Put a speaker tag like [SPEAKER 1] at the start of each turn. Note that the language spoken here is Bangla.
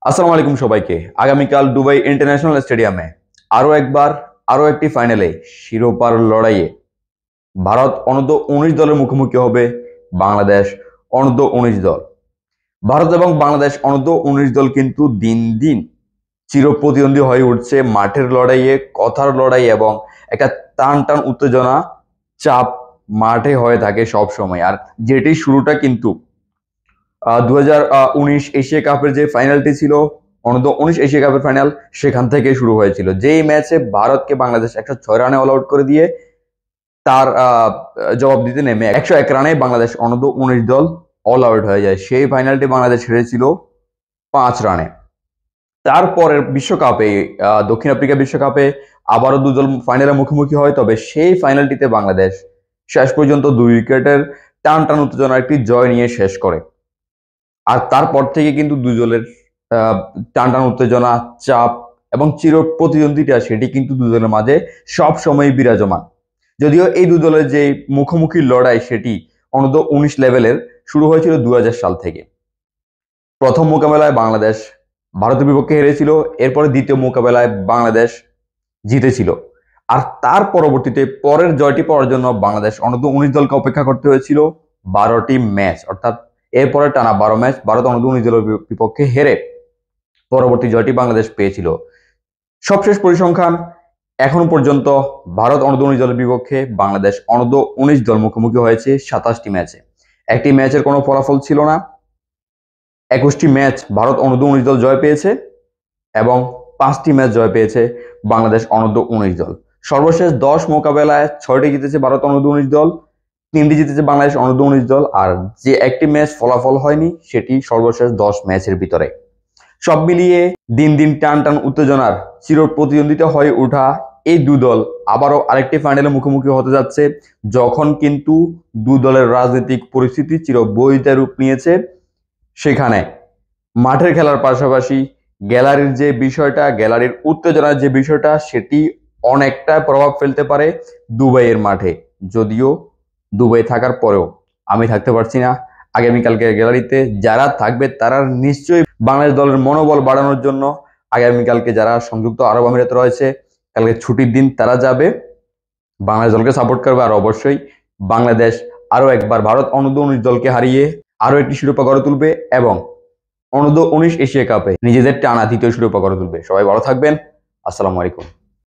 [SPEAKER 1] আসসালামু আলাইকুম সবাইকে। আগামীকাল দুবাই ইন্টারন্যাশনাল স্টেডিয়ামে আরো একটি ফাইনালে শিরোপার লড়াইয়ে ভারত অনূর্ধ্ব 19 দলের মুখোমুখি হবে বাংলাদেশ অনূর্ধ্ব 19 দল। ভারত এবং বাংলাদেশ অনূর্ধ্ব 19 দল কিন্তু দিন দিন চিরপ্রতিদ্বন্দ্বী হয়ে উঠছে মাঠের লড়াইয়ে, কথার লড়াই এবং একটা টান টান উত্তেজনা, চাপ মাঠে হয়ে থাকে সব সময়। আর যেটি শুরুটা কিন্তু 2019 এশিয়া কাপের যে ফাইনালটি ছিল, অনূর্ধ্ব 19 এশিয়া কাপের ফাইনাল, সেখান থেকে শুরু হয়েছিল। যেই ম্যাচে ভারতকে বাংলাদেশ 106 রানে অল আউট করে দিয়ে তার জবাব দিতে নেমে 101 রানে বাংলাদেশ অনূর্ধ্ব 19 দল অল আউট হয়ে যায়। সেই ফাইনালটি বাংলাদেশ হেরেছিল 5 রানে। তারপরের বিশ্বকাপে, দক্ষিণ আফ্রিকা বিশ্বকাপে আবারও দুদল ফাইনালে মুখোমুখি হয়, তবে সেই ফাইনালটিতে বাংলাদেশ শেষ পর্যন্ত 2 উইকেটের টান টান উত্তেজনার একটি জয় নিয়ে শেষ করে। আর তারপর থেকে কিন্তু দুই দলের টান টান উত্তেজনা, চাপ এবং চির প্রতিদ্বন্দ্বিতা সেটি কিন্তু দুই দলের মাঝে সব সময় বিরাজমান। যদিও এই দুই দলের যে মুখোমুখি লড়াই সেটি অনূর্ধ্ব 19 লেভেলের শুরু হয়েছিল 2000 সাল থেকে। প্রথম মোকাবেলায় বাংলাদেশ ভারতের বিপক্ষে হেরেছিল, এরপরে দ্বিতীয় মোকাবেলায় বাংলাদেশ জিতেছিল। আর তার পরবর্তীতে পরের জয়টি পাওয়ার জন্য বাংলাদেশ অনূর্ধ্ব 19 দলকে অপেক্ষা করতে হয়েছিল 12টি ম্যাচ, অর্থাৎ এরপরে টানা 12 ম্যাচ ভারত অনূর্ধ্ব 19 দলের বিপক্ষে হেরে পরবর্তী জয়টি বাংলাদেশ পেয়েছিল। সবশেষ পরিসংখ্যান এখন পর্যন্ত ভারত অনূর্ধ্ব 19 দলের বিপক্ষে বাংলাদেশ অনূর্ধ্ব 19 দল মুখোমুখি হয়েছে 27টি ম্যাচে। একটি ম্যাচের কোনো ফলাফল ছিল না। 21টি ম্যাচ ভারত অনূর্ধ্ব 19 দল জয় পেয়েছে এবং 5টি ম্যাচ জয় পেয়েছে বাংলাদেশ অনূর্ধ্ব 19 দল। সর্বশেষ 10 মোকাবেলায় 6টি জিতেছে ভারত অনূর্ধ্ব 19 দল, 3টি জিতেছে বাংলাদেশ অনূর্ধ্ব 19 দল। আর যে একটি ম্যাচ ফলাফল হয়নি সেটি সর্বশেষ 10 ম্যাচের ভিতরে। সব মিলিয়ে দিন দিন টান টান উত্তেজনার চির প্রতিদ্বন্দ্বিতা হয়ে ওঠা এই দু দল আবারও আরেকটি ফাইনালে মুখোমুখি হতে যাচ্ছে, যখন কিন্তু দু দলের রাজনৈতিক পরিস্থিতি চির বৈরিতা রূপ নিয়েছে। সেখানে মাঠের খেলার পাশাপাশি গ্যালারির যে বিষয়টা, গ্যালারির উত্তেজনার যে বিষয়টা, সেটি অনেকটা প্রভাব ফেলতে পারে দুবাইয়ের মাঠে। যদিও দুবাই থাকার পরেও আমি থাকতে পারছি না। আগামীকালকে গ্যালারিতে যারা থাকবে তারা নিশ্চয়ই বাংলাদেশ দলের মনোবল বাড়ানোর জন্য আগামীকালকে যারা সংযুক্ত আরব আমিরাতে রয়েছে, কালকে ছুটির দিন, তারা যাবে বাংলাদেশ দলকে সাপোর্ট করবে। আর অবশ্যই বাংলাদেশ আরো একবার ভারত অনূর্ধ্ব 19 দলকে হারিয়ে আরো একটি শিরোপা গড়ে তুলবে এবং অনূর্ধ্ব 19 এশিয়া কাপে নিজেদের টানা দ্বিতীয় শিরোপা গড়ে তুলবে। সবাই ভালো থাকবেন। আসসালামু আলাইকুম।